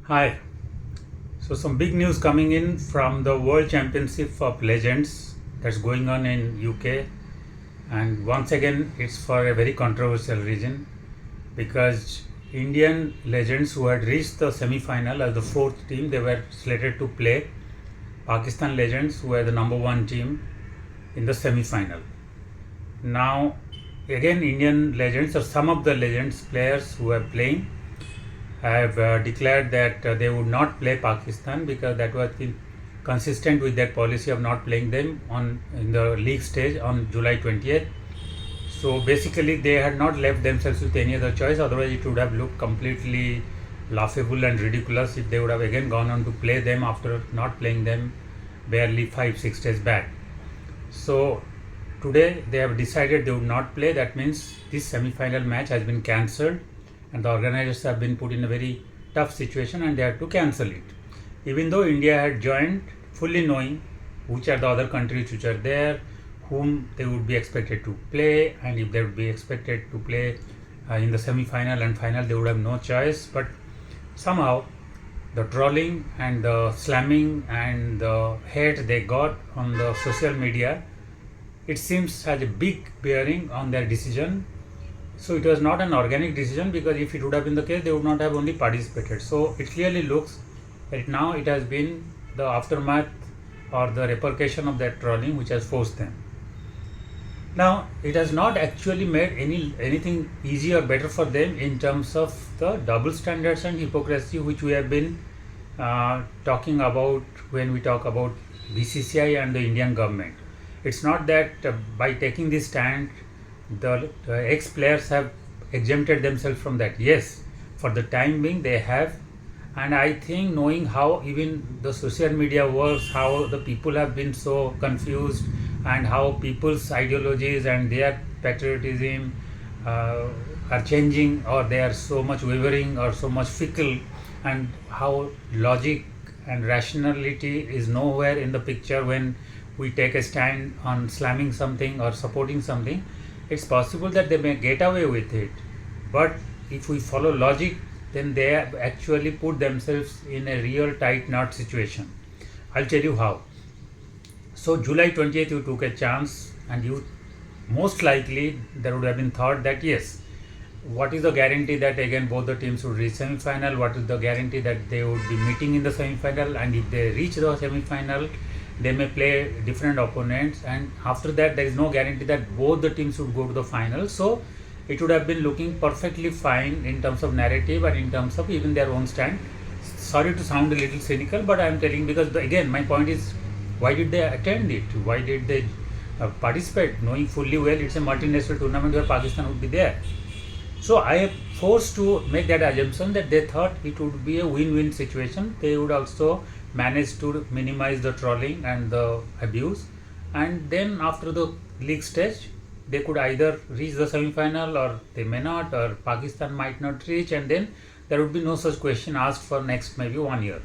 Hi. So some big news coming in from the World Championship of Legends that's going on in UK, and once again it's for a very controversial reason because Indian legends who had reached the semi-final as the fourth team, they were slated to play Pakistan legends who were the number one team in the semi-final. Now again Indian legends, or some of the legends players who are playing, have declared that they would not play Pakistan because that was consistent with their policy of not playing them on in the league stage on July 20th. So basically, they had not left themselves with any other choice. Otherwise, it would have looked completely laughable and ridiculous if they would have again gone on to play them after not playing them barely 5-6 days back. So today they have decided they would not play. That means this semi-final match has been cancelled, and the organizers have been put in a very tough situation and they had to cancel it. Even though India had joined fully knowing which are the other countries which are there, whom they would be expected to play, and if they would be expected to play in the semi-final and final, they would have no choice. But somehow the trolling and the slamming and the hate they got on the social media, it seems has a big bearing on their decision. So it was not an organic decision, because if it would have been the case, they would not have only participated. So it clearly looks that now it has been the aftermath or the repercussion of that trolling which has forced them. Now it has not actually made anything easy or better for them in terms of the double standards and hypocrisy which we have been talking about when we talk about BCCI and the Indian government. It's not that by taking this stand the ex-players have exempted themselves from that. Yes, for the time being they have, and I think knowing how even the social media works, how the people have been so confused, and how people's ideologies and their patriotism are changing, or they are so much wavering or so much fickle, and how logic and rationality is nowhere in the picture when we take a stand on slamming something or supporting something. It's possible that they may get away with it, but if we follow logic, then they have actually put themselves in a real tight knot situation. I'll tell you how. So July 20th you took a chance, and you most likely there would have been thought that yes, what is the guarantee that again both the teams would reach semi-final? What is the guarantee that they would be meeting in the semi-final? And if they reach the semi-final, they may play different opponents, and after that there is no guarantee that both the teams would go to the final. So it would have been looking perfectly fine in terms of narrative and in terms of even their own stand. Sorry to sound a little cynical, but I am telling, because again my point is, why did they attend it? Why did they participate, knowing fully well it's a multinational tournament where Pakistan would be there? So I am forced to make that assumption that they thought it would be a win-win situation. They would also manage to minimize the trolling and the abuse, and then after the league stage they could either reach the semi-final or they may not, or Pakistan might not reach, and then there would be no such question asked for next maybe 1 year.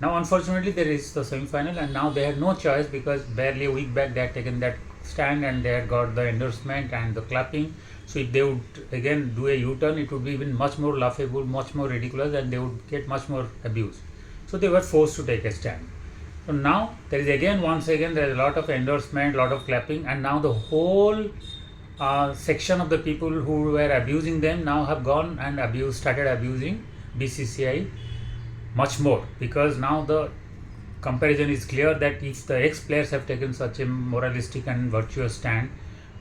Now unfortunately they reached the semi-final, and now they had no choice, because barely a week back they had taken that stand and they had got the endorsement and the clapping. So if they would again do a U-turn, it would be even much more laughable, much more ridiculous, and they would get much more abuse. So they were forced to take a stand. So now there is again, once again, there is a lot of endorsement, lot of clapping, and now the whole section of the people who were abusing them now have gone and started abusing BCCI much more, because now the comparison is clear that if the ex-players have taken such a moralistic and virtuous stand,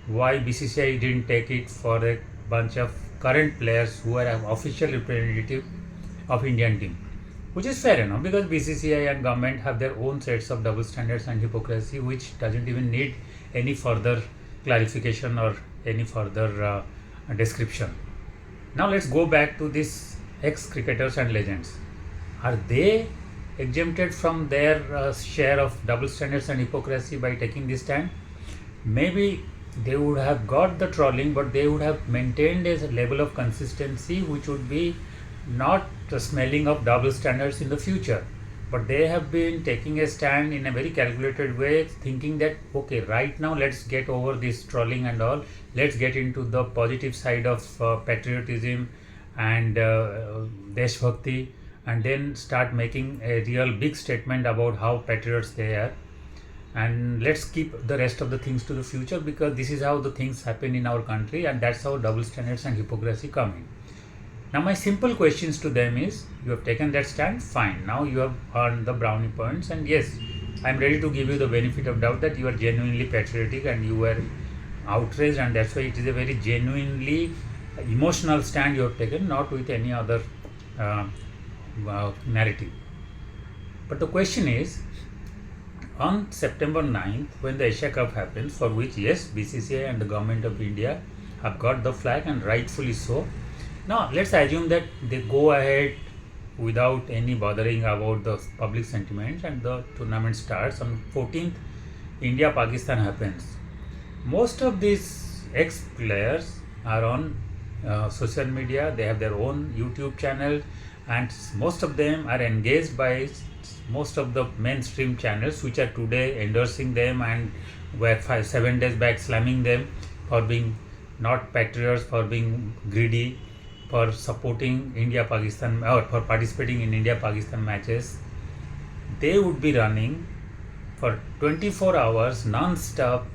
why BCCI didn't take it for a bunch of current players who are an official representative of Indian team, which is fair enough, because BCCI and government have their own sets of double standards and hypocrisy, which doesn't even need any further clarification or any further description. Now let's go back to these ex-cricketers and legends. Are they exempted from their share of double standards and hypocrisy by taking this stand? Maybe they would have got the trolling, but they would have maintained a level of consistency which would be not smelling of double standards in the future. But they have been taking a stand in a very calculated way, thinking that okay, right now let's get over this trolling and all, let's get into the positive side of patriotism and Deshbhakti, and then start making a real big statement about how patriots they are. And let's keep the rest of the things to the future, because this is how the things happen in our country, and that's how double standards and hypocrisy come in. Now my simple questions to them is, you have taken that stand, fine, now you have earned the brownie points, and yes, I'm ready to give you the benefit of doubt that you are genuinely patriotic and you were outraged, and that's why it is a very genuinely emotional stand you have taken, not with any other uh, narrative. But the question is, on September 9th, when the Asia Cup happens, for which yes, BCCI and the government of India have got the flag, and rightfully so. Now let's assume that they go ahead without any bothering about the public sentiments, and the tournament starts on 14th. India Pakistan happens. Most of these ex players are on social media, they have their own YouTube channel, and most of them are engaged by most of the mainstream channels which are today endorsing them, and were 5-7 days back slamming them for being not patriots, for being greedy, for supporting India Pakistan, or for participating in India Pakistan matches. They would be running for 24 hours non-stop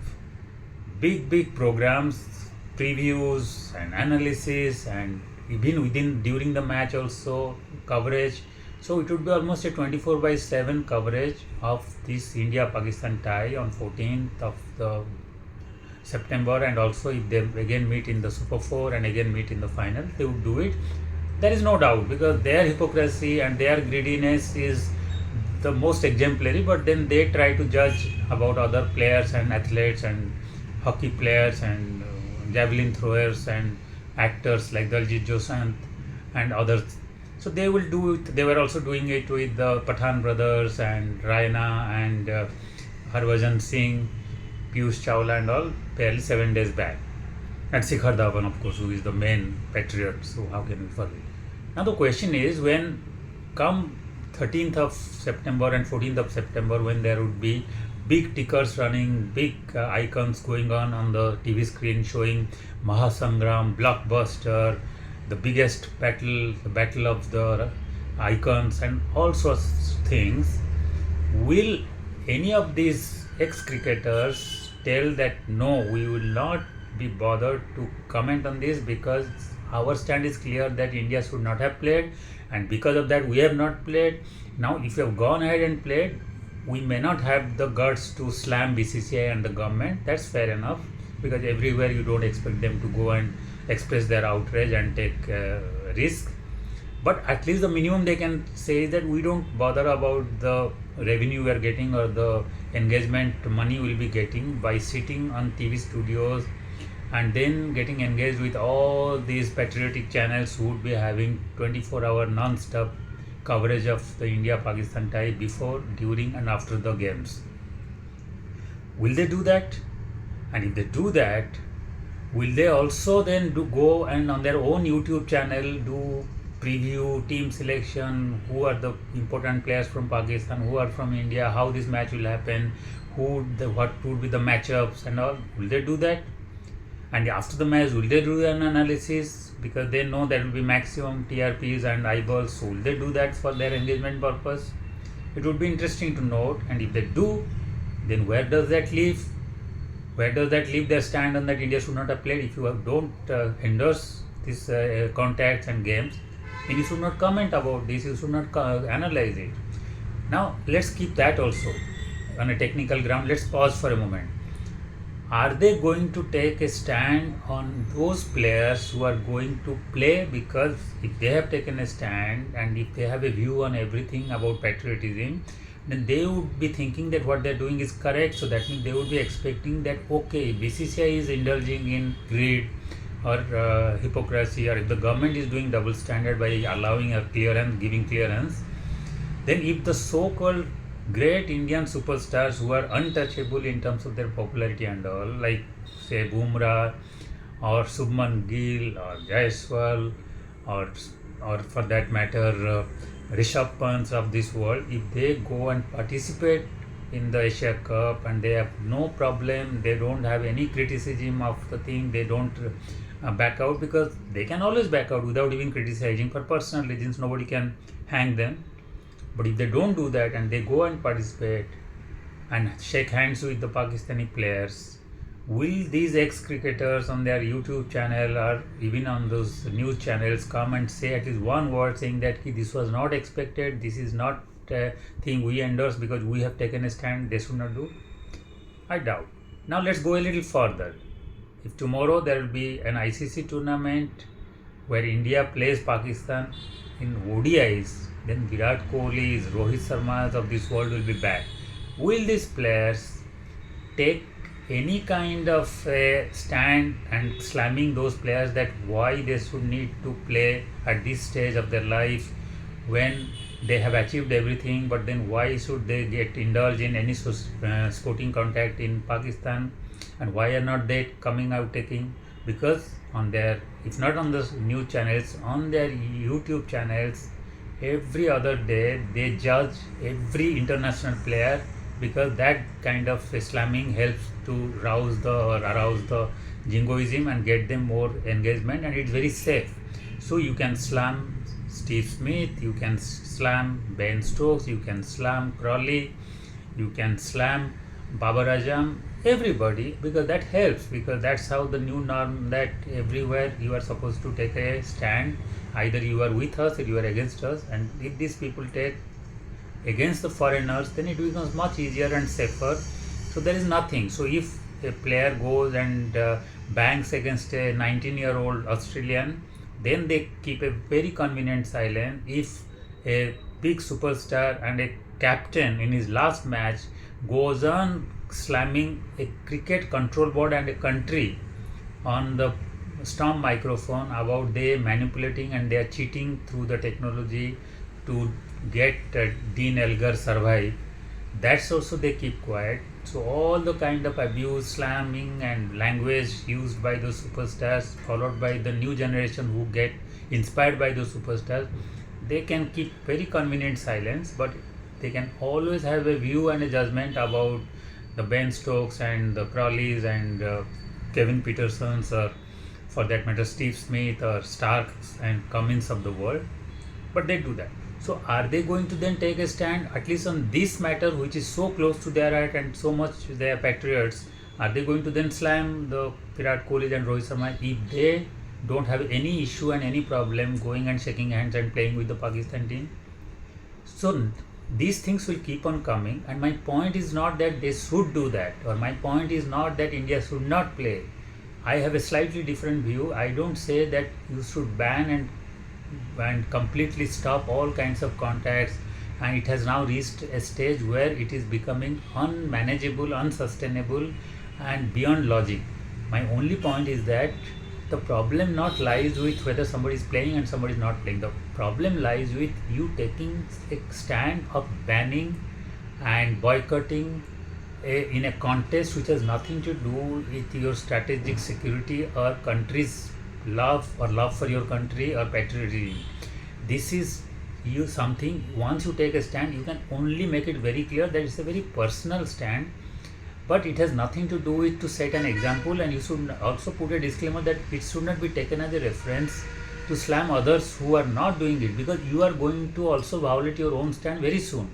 big programs, previews and analysis, and even within during the match also coverage. So it would be almost a 24/7 coverage of this India Pakistan tie on 14th of the September, and also if they again meet in the Super 4 and again meet in the final, they would do it. There is no doubt, because their hypocrisy and their greediness is the most exemplary, but then they try to judge about other players and athletes and hockey players and javelin throwers and actors like Daljit Dosanjh and others. So they will do it. They were also doing it with the Pathan brothers and Raina and Harbhajan Singh, Piyush Chawla and all, barely 7 days back. And Shikhar Dhawan, of course, who is the main patriot. So how can we forget? Now the question is, when come 13th of September and 14th of September, when there would be big tickers running, big icons going on the TV screen showing Mahasangram, blockbuster, the biggest battle, the battle of the icons and all sorts of things, will any of these ex-cricketers tell that no, we will not be bothered to comment on this, because our stand is clear that India should not have played, and because of that we have not played. Now if you have gone ahead and played, we may not have the guts to slam BCCI and the government. That's fair enough, because everywhere you don't expect them to go and express their outrage and take risk. But at least the minimum they can say is that we don't bother about the revenue we are getting or the engagement money we'll be getting by sitting on TV studios and then getting engaged with all these patriotic channels who would be having 24-hour non-stop coverage of the India-Pakistan tie before, during and after the games. Will they do that? And if they do that, will they also then go and on their own YouTube channel do preview, team selection, who are the important players from Pakistan, who are from India, how this match will happen, what would be the matchups and all? Will they do that? And after the match, will they do an analysis, because they know there will be maximum TRPs and eyeballs? So will they do that for their engagement purpose? It would be interesting to note. And if they do, then where does that leave? Where does that leave their stand on that India should not have played? If you don't endorse these contacts and games, then you should not comment about this, you should not analyze it. Now let's keep that also on a technical ground. Let's pause for a moment. Are they going to take a stand on those players who are going to play? Because if they have taken a stand and if they have a view on everything about patriotism, then they would be thinking that what they're doing is correct. So that means they would be expecting that, okay, BCCI is indulging in greed or hypocrisy, or if the government is doing double standard by allowing a clearance, giving clearance, then if the so-called great Indian superstars who are untouchable in terms of their popularity and all, like say Bumrah or Subman Gill or Jaiswal or for that matter Rishabh Pants of this world, if they go and participate in the Asia Cup and they have no problem, they don't have any criticism of the thing, they don't back out, because they can always back out without even criticizing. For personal reasons, nobody can hang them. But if they don't do that and they go and participate and shake hands with the Pakistani players, will these ex-cricketers on their YouTube channel or even on those news channels come and say at least one word saying that this was not expected, this is not a thing we endorse because we have taken a stand, they should not do? I doubt. Now let's go a little further. If tomorrow there will be an ICC tournament where India plays Pakistan in ODIs, then Virat Kohli's, Rohit Sharma's of this world will be back. Will these players take any kind of a stand and slamming those players that why they should need to play at this stage of their life when they have achieved everything, but then why should they get indulged in any sporting contact in Pakistan, and why are not they coming out taking? Because on their, if not on the news channels, on their YouTube channels, every other day they judge every international player, because that kind of slamming helps to arouse the jingoism and get them more engagement, and it's very safe. So you can slam Steve Smith, you can slam Ben Stokes, you can slam Crawley, you can slam Babar Azam, everybody, because that helps, because that's how the new norm, that everywhere you are supposed to take a stand, either you are with us or you are against us. And if these people take against the foreigners, then it becomes much easier and safer. So there is nothing. So if a player goes and bangs against a 19-year-old Australian, then they keep a very convenient silence. If a big superstar and a captain in his last match goes on slamming a cricket control board and a country on the storm microphone about they manipulating and they are cheating through the technology to get Dean Elgar survive, that's also they keep quiet. So all the kind of abuse, slamming and language used by those superstars, followed by the new generation who get inspired by those superstars, they can keep very convenient silence, but they can always have a view and a judgment about the Ben Stokes and the Crawleys and Kevin Petersons, or for that matter Steve Smith or Starks and Cummins of the world. But they do that. So are they going to then take a stand at least on this matter, which is so close to their heart and so much they are patriots? Are they going to then slam the Virat Kohli and Rohit Sharma if they don't have any issue and any problem going and shaking hands and playing with the Pakistan team? So these things will keep on coming, and my point is not that they should do that, or my point is not that India should not play. I have a slightly different view. I don't say that you should ban and completely stop all kinds of contacts, and it has now reached a stage where it is becoming unmanageable, unsustainable and beyond logic. My only point is that the problem not lies with whether somebody is playing and somebody is not playing. The problem lies with you taking a stand of banning and boycotting in a contest which has nothing to do with your strategic security or country's love or love for your country or patriotism. This is you something, once you take a stand, you can only make it very clear that it's a very personal stand, but it has nothing to do with to set an example, and you should also put a disclaimer that it should not be taken as a reference to slam others who are not doing it, because you are going to also violate your own stand very soon.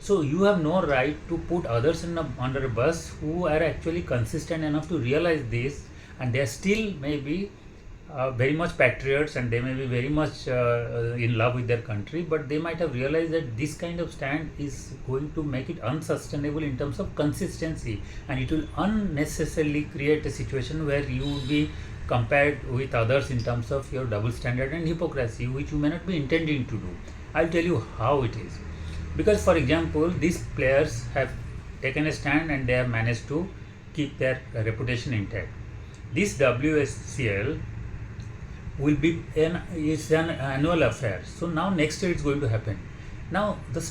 So you have no right to put others under a bus who are actually consistent enough to realize this, and they are still maybe very much patriots, and they may be very much in love with their country, but they might have realized that this kind of stand is going to make it unsustainable in terms of consistency, and it will unnecessarily create a situation where you will be compared with others in terms of your double standard and hypocrisy, which you may not be intending to do. I'll tell you how it is. Because for example, these players have taken a stand and they have managed to keep their reputation intact. This WCL will be is an annual affair. So now next year it's going to happen. Now the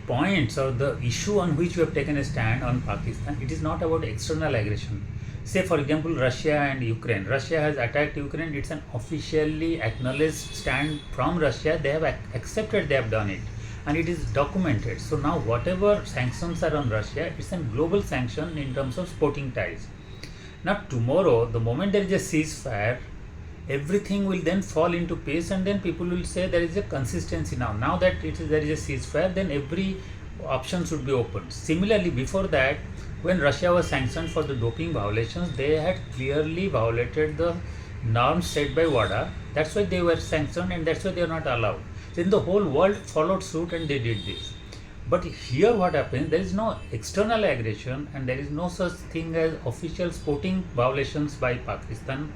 points or the issue on which we have taken a stand on Pakistan, it is not about external aggression. Say for example Russia and Ukraine. Russia has attacked Ukraine. It's an officially acknowledged stand from Russia. They have accepted they have done it, and it is documented. So now whatever sanctions are on Russia, it's a global sanction in terms of sporting ties. Now tomorrow, the moment there is a ceasefire, everything will then fall into place, and then people will say there is a consistency now that there is a ceasefire, then every option should be opened. Similarly, before that, when Russia was sanctioned for the doping violations, they had clearly violated the norms set by WADA. That's why they were sanctioned, and that's why they are not allowed. Then the whole world followed suit and they did this. But here what happens, there is no external aggression and there is no such thing as official sporting violations by Pakistan.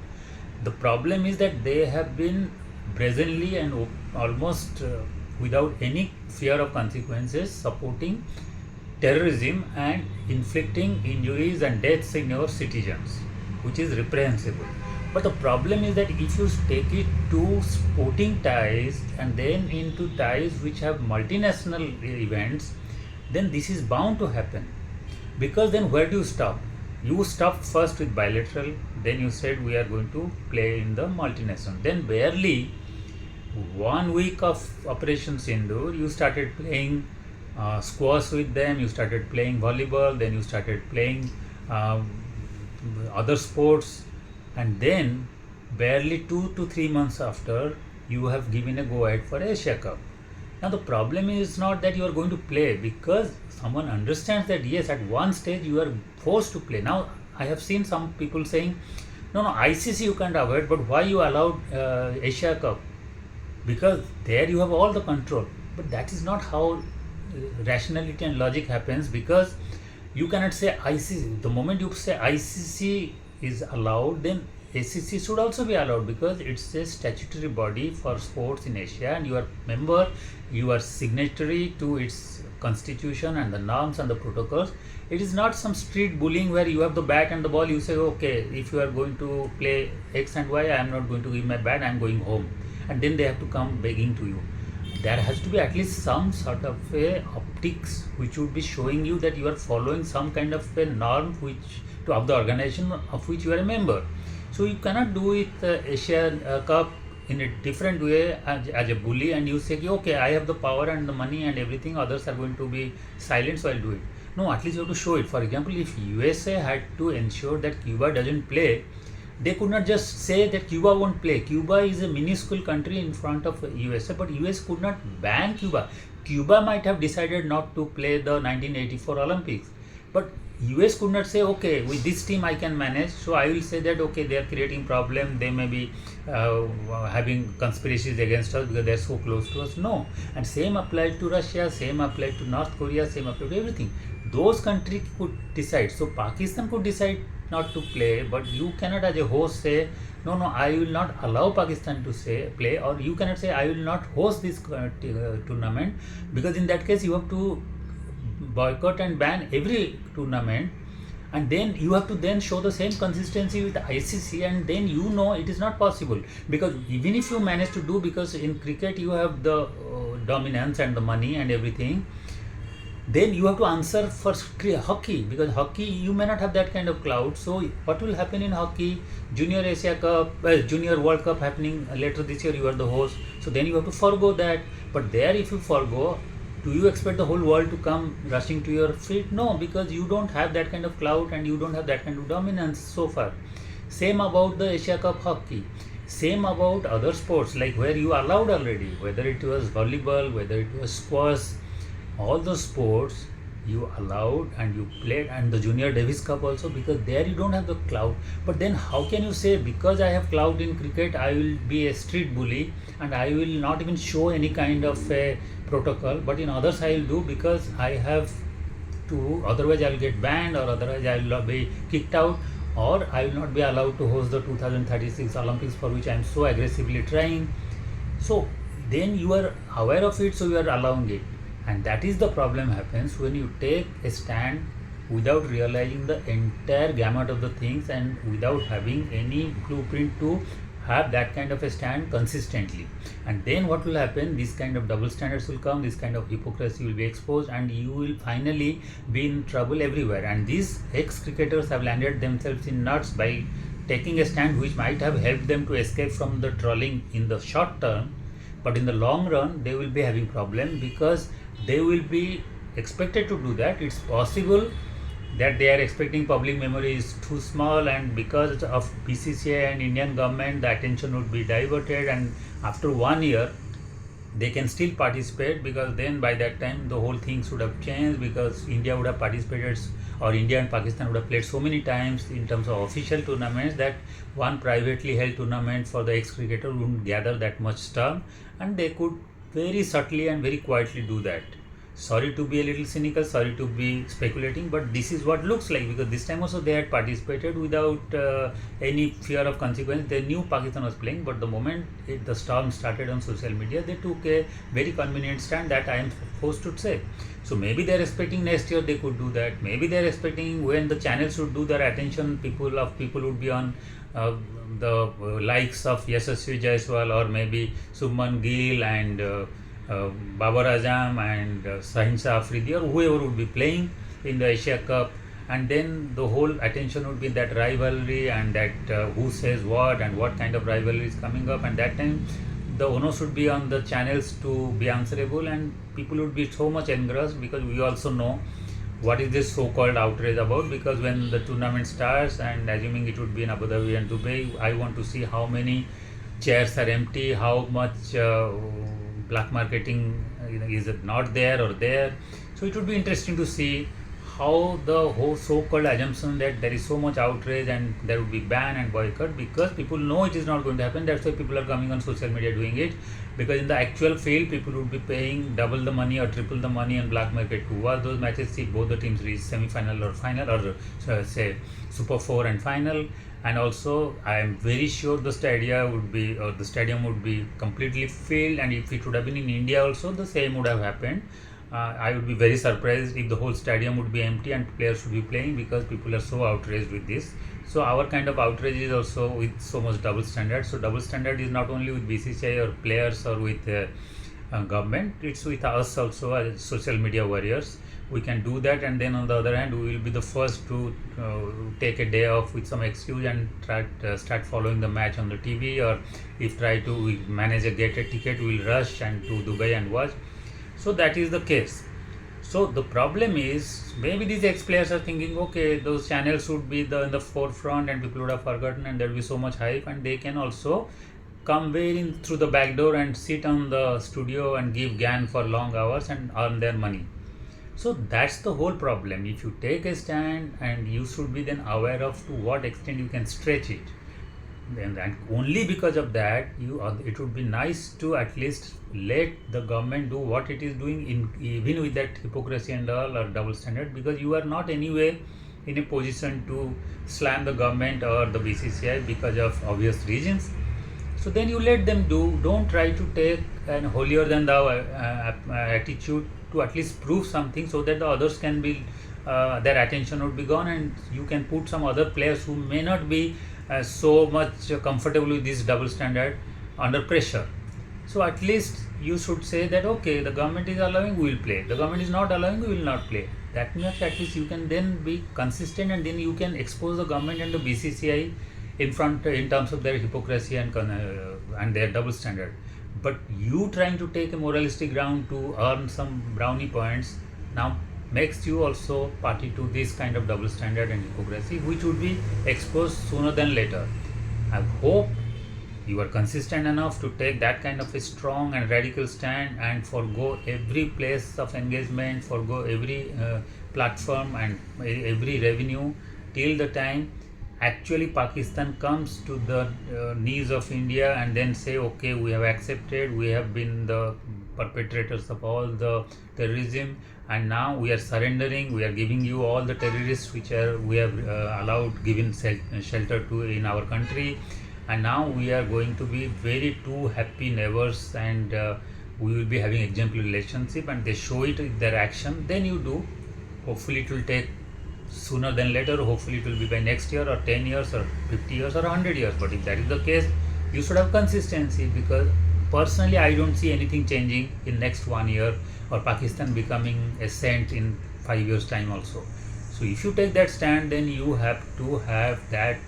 The problem is that they have been brazenly and almost without any fear of consequences supporting terrorism and inflicting injuries and deaths in your citizens, which is reprehensible. But the problem is that if you take it to sporting ties and then into ties which have multinational events, then this is bound to happen. Because then where do you stop? You stop first with bilateral, then you said we are going to play in the multinational. Then barely 1 week of Operation Sindoor, you started playing squash with them, you started playing volleyball, then you started playing other sports, and then barely 2 to 3 months after, you have given a go ahead for Asia Cup. Now the problem is not that you are going to play, because someone understands that yes, at one stage you are forced to play. Now I have seen some people saying, no, ICC you can't avoid, but why you allowed Asia Cup? Because there you have all the control. But that is not how rationality and logic happens, because you cannot say ICC. The moment you say ICC is allowed, then ACC should also be allowed, because it's a statutory body for sports in Asia and you are member, you are signatory to its constitution and the norms and the protocols. It is not some street bullying where you have the bat and the ball, you say okay, if you are going to play X and Y, I am not going to give my bat, I am going home, and then they have to come begging to you. There has to be at least some sort of a optics which would be showing you that you are following some kind of a norm which of the organization of which you are a member. So you cannot do it Asian Cup in a different way as a bully, and you say okay, I have the power and the money and everything, others are going to be silent, so I'll do it. No, at least you have to show it. For example, if USA had to ensure that Cuba doesn't play, they could not just say that Cuba won't play. Cuba is a minuscule country in front of USA, but US could not ban Cuba. Cuba might have decided not to play the 1984 Olympics, but US could not say okay, with this team I can manage, so I will say that okay, they are creating problem, they may be having conspiracies against us because they are so close to us. No. And same applied to Russia, same applied to North Korea, same applied to everything. Those countries could decide. So Pakistan could decide not to play, but you cannot as a host say no, I will not allow Pakistan to play, or you cannot say I will not host this tournament, because in that case you have to boycott and ban every tournament, and then you have to then show the same consistency with the ICC, and then it is not possible. Because even if you manage to do, because in cricket you have the dominance and the money and everything, then you have to answer for hockey, because hockey you may not have that kind of clout. So what will happen in hockey? Junior Asia Cup, Junior World Cup happening later this year, you are the host, so then you have to forego that. But there if you forego, do you expect the whole world to come rushing to your feet? No, because you don't have that kind of clout and you don't have that kind of dominance so far. Same about the Asia Cup hockey. Same about other sports, like where you allowed already, whether it was volleyball, whether it was squash, all those sports you allowed and you played, and the Junior Davis Cup also, because there you don't have the clout. But then how can you say because I have clout in cricket I will be a street bully and I will not even show any kind of a protocol, but in others I will do because I have to, otherwise I will get banned, or otherwise I will be kicked out, or I will not be allowed to host the 2036 Olympics, for which I am so aggressively trying. So then you are aware of it, so you are allowing it. And that is the problem happens when you take a stand without realizing the entire gamut of the things and without having any blueprint to have that kind of a stand consistently. And then what will happen, this kind of double standards will come, this kind of hypocrisy will be exposed, and you will finally be in trouble everywhere. And these ex-cricketers have landed themselves in nuts by taking a stand which might have helped them to escape from the trolling in the short term, but in the long run they will be having problem, because they will be expected to do that. It's possible that they are expecting public memory is too small, and because of BCCI and Indian government, the attention would be diverted, and after 1 year they can still participate, because then by that time the whole thing should have changed, because India would have participated, or India and Pakistan would have played so many times in terms of official tournaments, that one privately held tournament for the ex-cricketer wouldn't gather that much star, and they could very subtly and very quietly do that. Sorry to be a little cynical, sorry to be speculating, but this is what looks like, because this time also they had participated without any fear of consequence. They knew Pakistan was playing, but the moment the storm started on social media, they took a very convenient stand, that I am forced to say. So maybe they're expecting next year they could do that. Maybe they're expecting when the channels should do their attention, people would be on the likes of Yashasvi Jaiswal, or maybe Subman Gill and Babar Azam and Sahinsa Afridi, or whoever would be playing in the Asia Cup, and then the whole attention would be that rivalry, and that who says what and what kind of rivalry is coming up, and that time the onus would be on the channels to be answerable, and people would be so much engrossed, because we also know what is this so-called outrage about, because when the tournament starts, and assuming it would be in Abu Dhabi and Dubai, I want to see how many chairs are empty, how much black marketing is it not there or there. So it would be interesting to see how the whole so-called assumption that there is so much outrage and there would be ban and boycott, because people know it is not going to happen. That's why people are coming on social media doing it, because in the actual field people would be paying double the money or triple the money on black market to watch those matches, see both the teams reach semi-final or final, or say Super 4 and final. And also I am very sure the stadium would be completely filled, and if it would have been in India also, the same would have happened. I would be very surprised if the whole stadium would be empty and players should be playing, because people are so outraged with this. So our kind of outrage is also with so much double standard. So double standard is not only with BCCI or players or with government, it's with us also as social media warriors. We can do that, and then on the other hand we will be the first to take a day off with some excuse and start following the match on the TV, or if try to we manage a get a ticket, we will rush and to Dubai and watch. So that is the case. So the problem is, maybe these ex-players are thinking, okay, those channels would be in the forefront and people would have forgotten, and there will be so much hype, and they can also come way in through the back door and sit on the studio and give GAN for long hours and earn their money. So that's the whole problem. If you take a stand, and you should be then aware of to what extent you can stretch it, and only because of that it would be nice to at least let the government do what it is doing, even with that hypocrisy and all or double standard, because you are not anyway in a position to slam the government or the BCCI because of obvious reasons. So then you let them do. Don't try to take an holier than thou attitude to at least prove something, so that the others can be their attention would be gone, and you can put some other players who may not be so much comfortable with this double standard under pressure. So at least you should say that, okay, the government is allowing, we will play. The government is not allowing, we will not play. That much at least you can then be consistent, and then you can expose the government and the BCCI in front in terms of their hypocrisy and their double standard. But you trying to take a moralistic ground to earn some brownie points now makes you also party to this kind of double standard and hypocrisy, which would be exposed sooner than later. I hope you are consistent enough to take that kind of a strong and radical stand and forgo every place of engagement, forgo every platform and every revenue, till the time actually Pakistan comes to the knees of India and then say, okay, we have accepted, we have been the perpetrators of all the terrorism, and now we are surrendering, we are giving you all the terrorists which we have given shelter to in our country, and now we are going to be very two happy neighbors, and we will be having exemplary relationship, and they show it with their action. Then you do. Hopefully it will take sooner than later. Hopefully it will be by next year or 10 years or 50 years or 100 years. But if that is the case, you should have consistency, because personally I don't see anything changing in next 1 year or Pakistan becoming a saint in 5 years time also. So if you take that stand, then you have to have that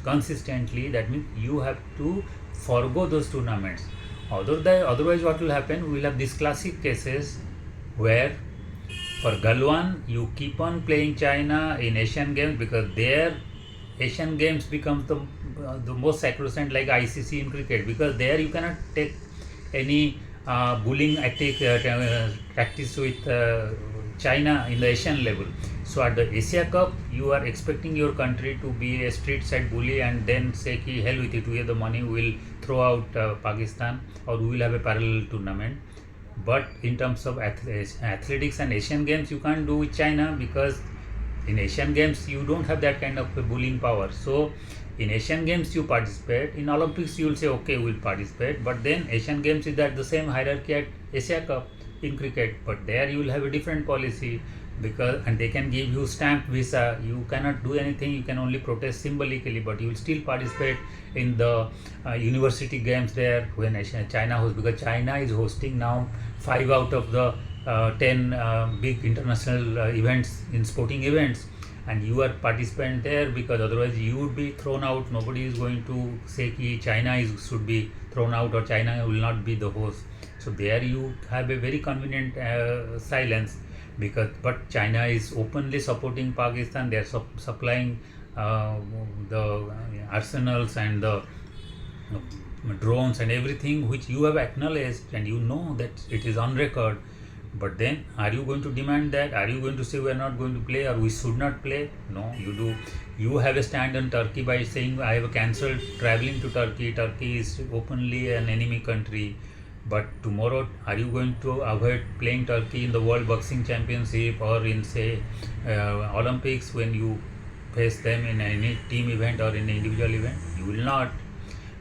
consistently. That means you have to forgo those tournaments. Otherwise what will happen, we will have these classic cases where For Galwan, you keep on playing China in Asian Games because their Asian Games becomes the most sacrosanct, like ICC in cricket, because there you cannot take any bullying practice with China in the Asian level. So at the Asia Cup, you are expecting your country to be a street side bully and then say, ki, hell with it, we have the money, we will throw out Pakistan, or we will have a parallel tournament. But in terms of athletics and Asian Games, you can't do with China, because in Asian Games you don't have that kind of a bullying power. So in Asian Games you participate, in Olympics you will say okay, we will participate, but then Asian Games is at the same hierarchy at Asia Cup in cricket, but there you will have a different policy, because and they can give you stamped visa, you cannot do anything, you can only protest symbolically, but you will still participate in the university games there when China hosts, because China is hosting now 5 out of the 10 big international events in sporting events, and you are participant there, because otherwise you would be thrown out. Nobody is going to say ki China should be thrown out or China will not be the host. So there you have a very convenient silence, because but China is openly supporting Pakistan. They are supplying the arsenals and the drones and everything which you have acknowledged, and you know that it is on record. But then are you going to demand that? Are you going to say we are not going to play or we should not play? No, you do. You have a stand on Turkey by saying I have cancelled traveling to Turkey. Turkey is openly an enemy country. But tomorrow, are you going to avoid playing Turkey in the World Boxing Championship or in, say, Olympics when you face them in any team event or in an individual event? You will not.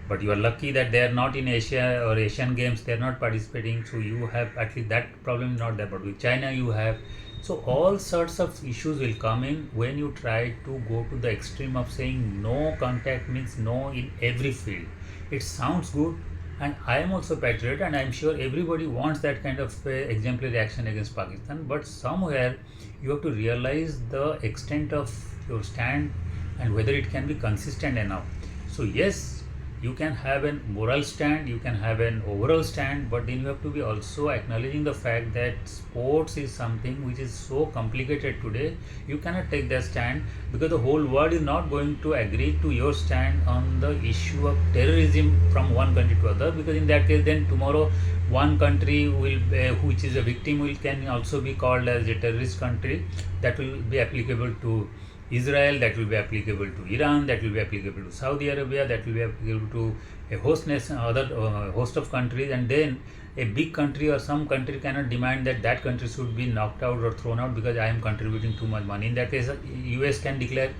But you are lucky that they are not in Asia or Asian Games, they are not participating. So you have, at least that problem is not there. But with China, you have. So all sorts of issues will come in when you try to go to the extreme of saying no contact means no in every field. It sounds good. And I am also patriot, and I am sure everybody wants that kind of exemplary action against Pakistan. But somewhere you have to realize the extent of your stand and whether it can be consistent enough. So yes, you can have an moral stand, you can have an overall stand, but then you have to be also acknowledging the fact that sports is something which is so complicated today. You cannot take that stand because the whole world is not going to agree to your stand on the issue of terrorism from one country to other, because in that case then tomorrow one country will which is a victim will can also be called as a terrorist country. That will be applicable to Israel, that will be applicable to Iran, that will be applicable to Saudi Arabia, that will be applicable to a host nation, other host of countries, and then a big country or some country cannot demand that that country should be knocked out or thrown out because I am contributing too much money. In that case, US can declare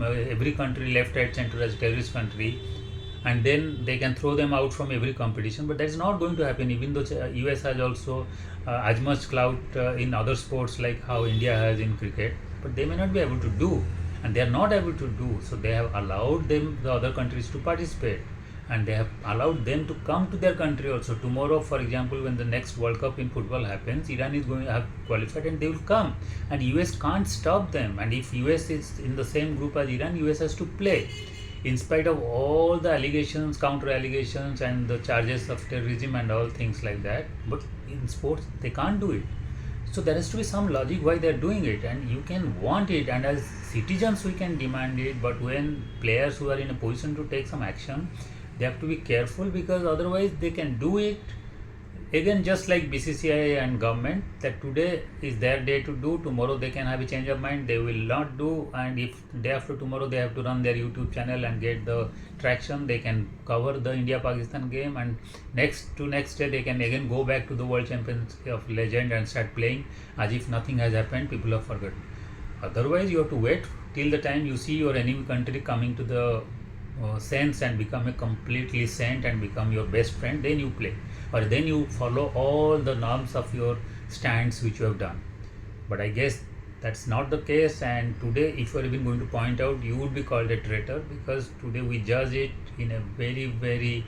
every country left, right, center as a terrorist country, and then they can throw them out from every competition. But that's not going to happen, even though US has also as much clout in other sports like how India has in cricket. But they may not be able to do, and they are not able to do. So they have allowed them, the other countries, to participate, and they have allowed them to come to their country also. Tomorrow, for example, when the next World Cup in football happens, Iran is going to have qualified and they will come, and US can't stop them. And if US is in the same group as Iran, US has to play in spite of all the allegations, counter allegations, and the charges of terrorism and all things like that. But in sports, they can't do it. So there has to be some logic why they are doing it, and you can want it, and as citizens we can demand it. But when players who are in a position to take some action, they have to be careful, because otherwise they can do it again, just like BCCI and government, that today is their day to do, tomorrow they can have a change of mind, they will not do, and if day after tomorrow they have to run their YouTube channel and get the traction, they can cover the India-Pakistan game, and next day they can again go back to the World Championship of Legend and start playing as if nothing has happened, people have forgotten. Otherwise you have to wait till the time you see your enemy country coming to the sense and become a completely saint and become your best friend, then you play, or then you follow all the norms of your stands which you have done. But I guess that's not the case, and today if you are even going to point out, you would be called a traitor, because today we judge it in a very, very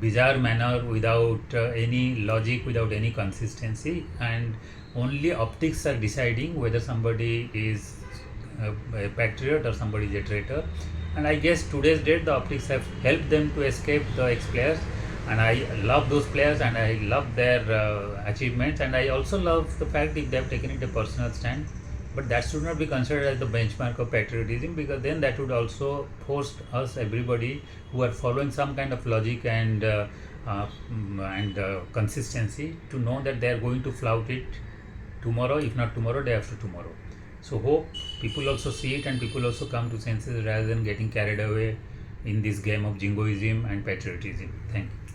bizarre manner, without any logic, without any consistency, and only optics are deciding whether somebody is a patriot or somebody is a traitor. And I guess today's date the optics have helped them to escape the ex-players, and I love those players and I love their achievements, and I also love the fact if they have taken it a personal stand. But that should not be considered as the benchmark of patriotism, because then that would also force us, everybody who are following some kind of logic and consistency, to know that they are going to flout it tomorrow, if not tomorrow, day after tomorrow. So hope people also see it and people also come to senses rather than getting carried away in this game of jingoism and patriotism. Thank you.